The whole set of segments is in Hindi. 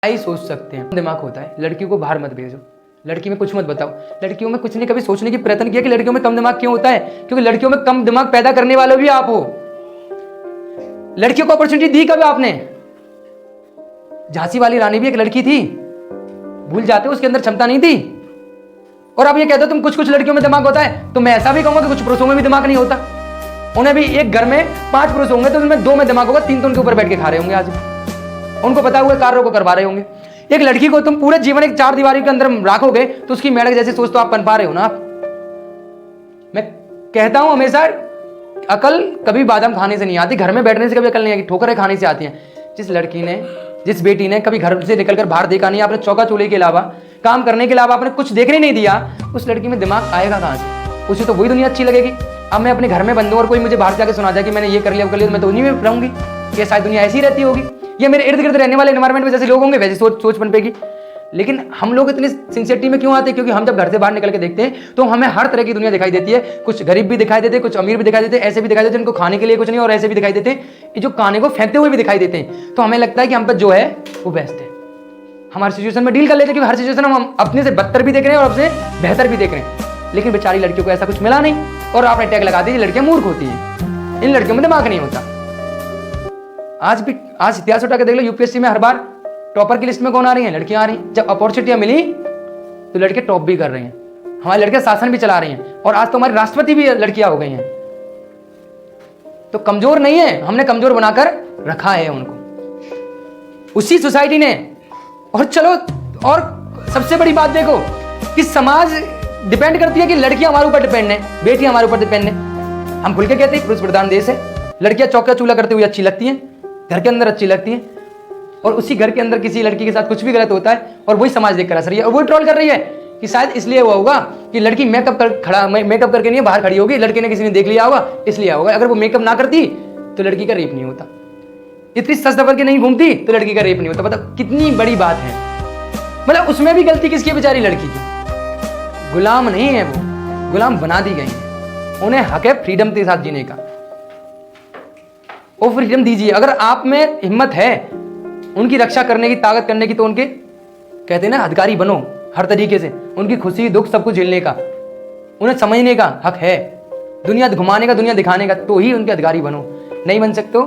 ही सोच सकते हैं। दिमाग होता है, लड़कियों को बाहर मत भेजो, लड़की में कुछ मत बताओ। लड़कियों में कुछ नहीं कभी सोचने की प्रयत्न किया कि लड़कियों में कम दिमाग क्यों होता है, क्योंकि लड़कियों में कम दिमाग पैदा करने वाले भी आप हो। लड़कियों को अपॉर्चुनिटी दी कभी आपने? झांसी वाली रानी भी एक लड़की थी, भूल जाते हो उसके अंदर क्षमता नहीं थी। और आप ये कहते हो तुम कुछ लड़कियों में दिमाग होता है, तो मैं ऐसा भी कहूंगा कि कुछ पुरुषों में भी दिमाग नहीं होता। उन्हें भी एक घर में 5 पुरुष होंगे तो उनमें 2 में दिमाग होगा, 3 तो उनके ऊपर बैठ के खा रहे होंगे, आज उनको पता हुआ कार्यों को करवा रहे होंगे। एक लड़की को तुम पूरे जीवन एक 4 दीवारी के अंदर राखोगे तो उसकी मेढक जैसी सोच तो आप बन पा रहे हो ना। आप, मैं कहता हूं हमेशा, अकल कभी बादाम खाने से नहीं आती, घर में बैठने से कभी अकल नहीं आती, ठोकरें खाने से आती हैं। जिस बेटी ने कभी घर से निकलकर बाहर देखा नहीं, आपने चौका चूल्हे के अलावा, काम करने के अलावा आपने कुछ देखने नहीं दिया, उस लड़की में दिमाग आएगा कहां से? उसे तो वही दुनिया अच्छी लगेगी। अब मैं अपने घर में बंद हूं और कोई मुझे बाहर जाके सुना जाए कि मैंने ये कर लिया वो कर लिया, मैं तो उन्हीं में रहूंगी। ये शायद दुनिया ऐसी रहती होगी, ये मेरे इर्द गिर्द रहने वाले एनवायरमेंट में जैसे लोग होंगे वैसे सोच बन पेगी। लेकिन हम लोग इतनी सिंसियरिटी में क्यों आते हैं? क्योंकि हम जब घर से बाहर निकल के देखते हैं तो हमें हर तरह की दुनिया दिखाई देती है। कुछ गरीब भी दिखाई देते हैं, कुछ अमीर भी दिखाई देते हैं, ऐसे भी दिखाई देते हैं जिनको खाने के लिए कुछ नहीं, और ऐसे भी दिखाई देते हैं ये जो खाने को फेंकते हुए भी दिखाई देते हैं। तो हमें लगता है कि हम पर जो है वो बेस्ट है, हमारी सिचुएशन में डील कर लेते हैं, क्योंकि हर सिचुएशन हम अपने से बदतर भी देख रहे हैं और अपने बेहतर भी देख रहे हैं। लेकिन बेचारी लड़कियों को ऐसा कुछ मिला नहीं और आपने टैग लगा दी लड़कियां मूर्ख होती हैं, इन लड़कियों में दिमाग नहीं होता। आज इतिहास उठा के देख लो, यूपीएससी में हर बार टॉपर की लिस्ट में कौन आ रही है? लड़कियां आ रही हैं। जब अपॉर्चुनिटियां मिली तो लड़के टॉप भी कर रहे हैं, हमारी लड़कियां शासन भी चला रही हैं, और आज तो हमारी राष्ट्रपति भी लड़कियां हो गई हैं। तो कमजोर नहीं है, हमने कमजोर बनाकर रखा है उनको, उसी सोसाइटी ने। और चलो, और सबसे बड़ी बात देखो कि समाज डिपेंड करती है कि लड़कियां हमारे ऊपर डिपेंड है, बेटियां हमारे ऊपर डिपेंड है। हम खुल के कहते हैं पुरुष प्रधान देश है, लड़कियां चौका चूल्हा करते हुए अच्छी लगती हैं, घर के अंदर अच्छी लगती हैं, और उसी घर के अंदर किसी लड़की के साथ कुछ भी गलत होता है और वही समाज देखकर हंस रही है और वही ट्रोल कर रही है कि शायद इसलिए हुआ होगा कि लड़की मेकअप करके नहीं बाहर खड़ी होगी, लड़के ने किसी ने देख लिया होगा इसलिए होगा। अगर वो मेकअप ना करती तो लड़की का रेप नहीं होता, इतनी सच दबर के नहीं घूमती तो लड़की का रेप नहीं होता। मतलब कितनी बड़ी बात है। मतलब उसमें भी गलती किसकी है? बेचारी लड़की की। गुलाम नहीं है वो, गुलाम बना दी गई है। उन्हें हक है फ्रीडम के साथ जीने का, वो फ्रीडम दीजिए। अगर आप में हिम्मत है उनकी रक्षा करने की, ताकत करने की, तो उनके कहते हैं ना अधिकारी बनो हर तरीके से। उनकी खुशी दुख सब कुछ झेलने का, उन्हें समझने का हक है, दुनिया घुमाने का, दुनिया दिखाने का, तो ही उनके अधिकारी बनो। नहीं बन सकते हो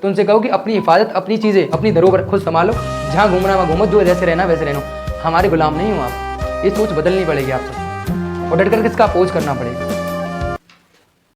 तो उनसे कहो कि अपनी हिफाजत, अपनी चीजें, अपनी धरोहर खुद संभालो, जहां घूमना वहां घूमो, जो जैसे रहना वैसे रहना। हमारे गुलाम नहीं हो आप, ये सोच बदलनी पड़ेगी आपको, और डट कर इसका अपोज करना पड़ेगा।